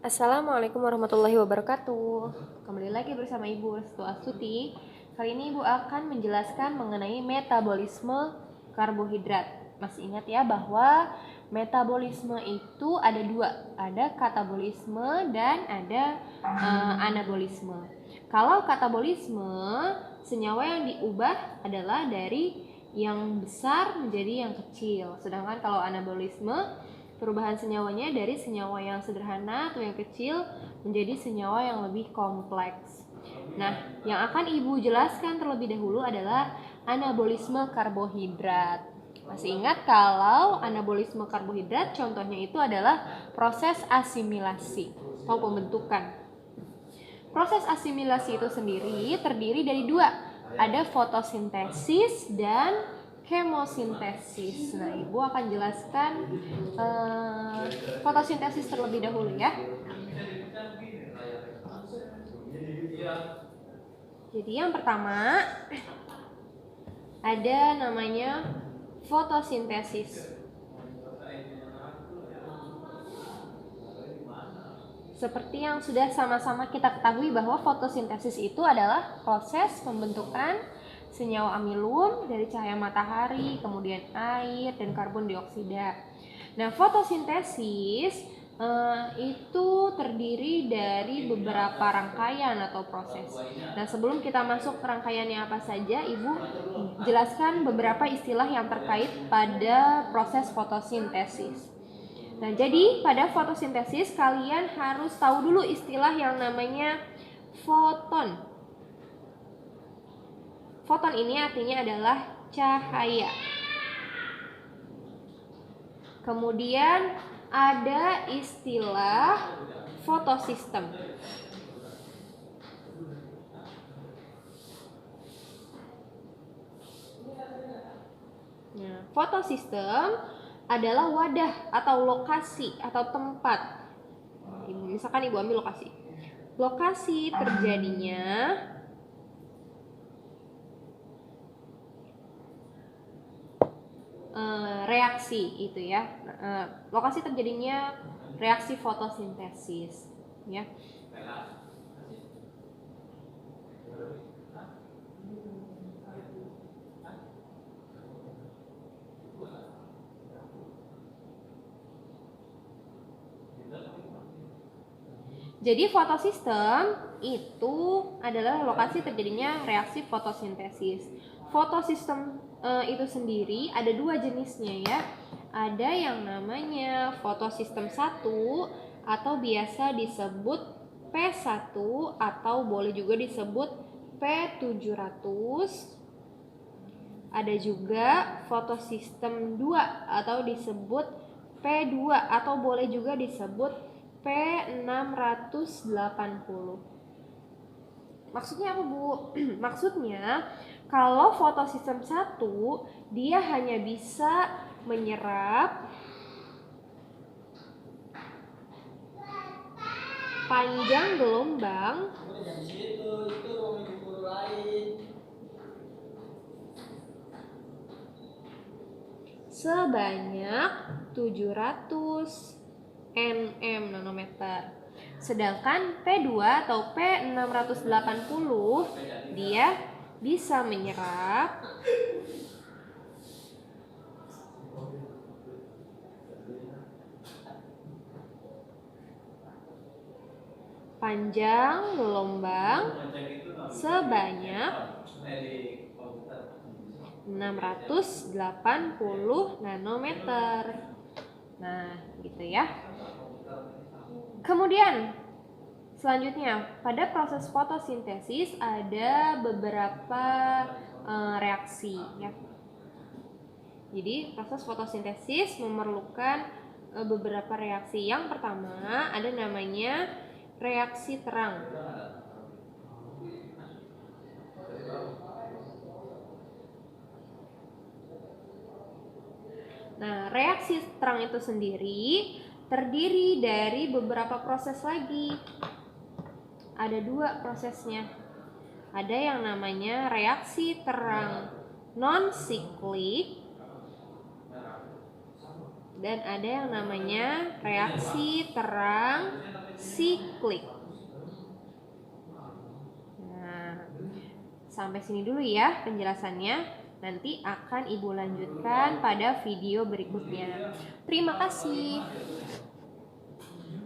Assalamualaikum warahmatullahi wabarakatuh. Kembali lagi bersama Ibu Restu Astuti. Kali ini Ibu akan menjelaskan mengenai metabolisme karbohidrat. Masih ingat ya bahwa metabolisme itu ada dua, ada katabolisme dan ada anabolisme. Kalau katabolisme, senyawa yang diubah adalah dari yang besar menjadi yang kecil. Sedangkan kalau anabolisme, perubahan senyawanya dari senyawa yang sederhana atau yang kecil menjadi senyawa yang lebih kompleks. Nah, yang akan Ibu jelaskan terlebih dahulu adalah anabolisme karbohidrat. Masih ingat kalau anabolisme karbohidrat contohnya itu adalah proses asimilasi atau pembentukan. Proses asimilasi itu sendiri terdiri dari dua, ada fotosintesis dan kemosintesis. Nah, Ibu akan jelaskan fotosintesis terlebih dahulu ya. Jadi yang pertama ada namanya fotosintesis. Seperti yang sudah sama-sama kita ketahui bahwa fotosintesis itu adalah proses pembentukan senyawa amilum dari cahaya matahari, kemudian air dan karbon dioksida. Nah, fotosintesis itu terdiri dari beberapa rangkaian atau proses. Nah, sebelum kita masuk ke rangkaiannya apa saja, Ibu jelaskan beberapa istilah yang terkait pada proses fotosintesis. Nah, jadi pada fotosintesis kalian harus tahu dulu istilah yang namanya foton. Foton ini artinya adalah cahaya. Kemudian ada istilah fotosistem. Nah, fotosistem adalah wadah atau lokasi atau tempat. Misalkan Ibu ambil lokasi. Lokasi terjadinya reaksi itu ya. Lokasi terjadinya reaksi fotosintesis ya. Jadi fotosistem itu adalah lokasi terjadinya reaksi fotosintesis. Fotosistem itu sendiri ada dua jenisnya ya. Ada yang namanya fotosistem 1 atau biasa disebut P1 atau boleh juga disebut P700. Ada juga fotosistem 2 atau disebut P2 atau boleh juga disebut P680. Maksudnya apa, Bu? Maksudnya kalau fotosistem 1 dia hanya bisa menyerap panjang gelombang sebanyak 700 nm nanometer. Sedangkan P2 atau P680 dia bisa menyerap panjang gelombang sebanyak 680 nanometer. Nah, gitu ya. Kemudian selanjutnya, pada proses fotosintesis ada beberapa reaksi ya. Jadi proses fotosintesis memerlukan beberapa reaksi. Yang pertama ada namanya reaksi terang. Nah, reaksi terang itu sendiri terdiri dari beberapa proses lagi. Ada dua prosesnya. Ada yang namanya reaksi terang non-siklik dan ada yang namanya reaksi terang siklik. Nah, sampai sini dulu ya penjelasannya. Nanti akan Ibu lanjutkan pada video berikutnya. Terima kasih.